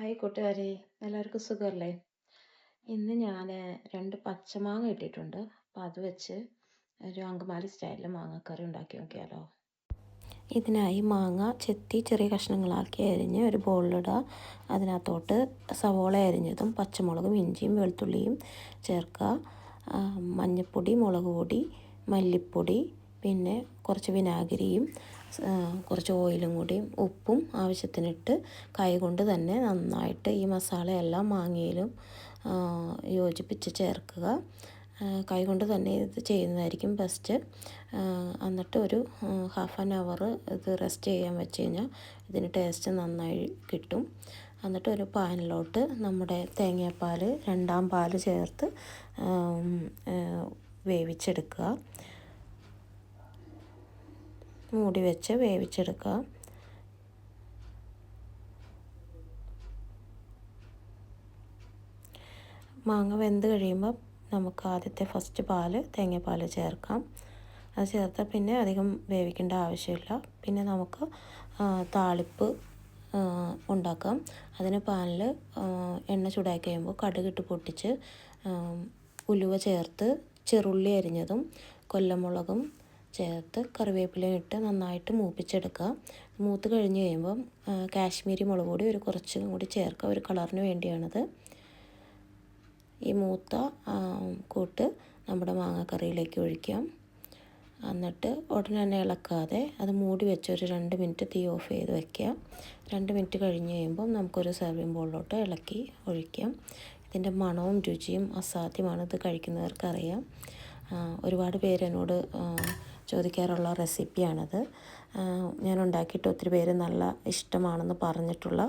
Hi കൂട്ടുകാരെ, എല്ലാവർക്കും സുഖമല്ലേ? ഇന്ന് ഞാൻ 2 പച്ചമാങ്ങ ഇട്ടിട്ടുണ്ട്. അപ്പോൾ അത് വെച്ച് ഒരു അങ്കമാലി സ്റ്റൈലിൽ മാങ്ങക്കറി ഉണ്ടാക്കി നോക്കിയാലോ. ഇതിനായി മാങ്ങ ചെത്തി ചെറിയ കഷ്ണങ്ങളാക്കി അരിഞ്ഞ് ഒരു ബൗളിലിടുക. അതിനകത്തോട്ട് സവോള അരിഞ്ഞതും പച്ചമുളകും ഇഞ്ചിയും വെളുത്തുള്ളിയും ചേർക്കുക. മഞ്ഞൾപ്പൊടി, മുളക് പൊടി, മല്ലിപ്പൊടി, പിന്നെ കുറച്ച് വിനാഗിരിയും കുറച്ച് ഓയിലും കൂടിയും ഉപ്പും ആവശ്യത്തിനിട്ട് കൈകൊണ്ട് തന്നെ നന്നായിട്ട് ഈ മസാലയെല്ലാം മാങ്ങയിലും യോജിപ്പിച്ച് ചേർക്കുക. കൈകൊണ്ട് തന്നെ ഇത് ചെയ്യുന്നതായിരിക്കും ബെസ്റ്റ്. എന്നിട്ട് ഒരു ഹാഫ് ആൻ അവർ ഇത് റെസ്റ്റ് ചെയ്യാൻ വെച്ച് കഴിഞ്ഞാൽ ഇതിന് ടേസ്റ്റ് നന്നായി കിട്ടും. എന്നിട്ട് ഒരു പാനിലോട്ട് നമ്മുടെ തേങ്ങാപ്പാൽ, രണ്ടാം പാൽ ചേർത്ത് വേവിച്ചെടുക്കുക. മൂടി വെച്ച് വേവിച്ചെടുക്കുക. മാങ്ങ വെന്ത് കഴിയുമ്പോൾ നമുക്ക് ആദ്യത്തെ ഫസ്റ്റ് തേങ്ങാപ്പാൽ ചേർക്കാം. അത് ചേർത്താൽ പിന്നെ അധികം വേവിക്കേണ്ട ആവശ്യമില്ല. പിന്നെ നമുക്ക് താളിപ്പ് ഉണ്ടാക്കാം. അതിന് പാനിൽ എണ്ണ ചൂടാക്കി കഴിയുമ്പോൾ കടുകിട്ട് പൊട്ടിച്ച് ഉലുവ ചേർത്ത് ചെറുള്ളി അരിഞ്ഞതും കൊല്ലമുളകും ചേർത്ത് കറിവേപ്പിലയും ഇട്ട് നന്നായിട്ട് മൂപ്പിച്ചെടുക്കുക. മൂത്ത് കഴിഞ്ഞ് കഴിയുമ്പം കാശ്മീരി മുളക് പൊടി കുറച്ചും കൂടി ചേർക്കുക, ഒരു കളറിന് വേണ്ടിയാണത്. ഈ മൂത്ത കൂട്ട് നമ്മുടെ മാങ്ങക്കറിയിലേക്ക് ഒഴിക്കാം. എന്നിട്ട് ഉടനെ തന്നെ ഇളക്കാതെ അത് മൂടി വെച്ച് ഒരു 2 മിനിറ്റ് തീ ഓഫ് ചെയ്ത് വയ്ക്കുക. 2 മിനിറ്റ് കഴിഞ്ഞ് കഴിയുമ്പം നമുക്കൊരു സെർവിങ് ബൗളിലോട്ട് ഇളക്കി ഒഴിക്കാം. ഇതിൻ്റെ മണവും രുചിയും അസാധ്യമാണ്. ഇത് കഴിക്കുന്നവർക്കറിയാം. ഒരുപാട് പേര് എന്നോട് ചോദിക്കാറുള്ള റെസിപ്പിയാണത്. ഞാൻ ഉണ്ടാക്കിയിട്ട് ഒത്തിരി പേര് നല്ല ഇഷ്ടമാണെന്ന് പറഞ്ഞിട്ടുള്ള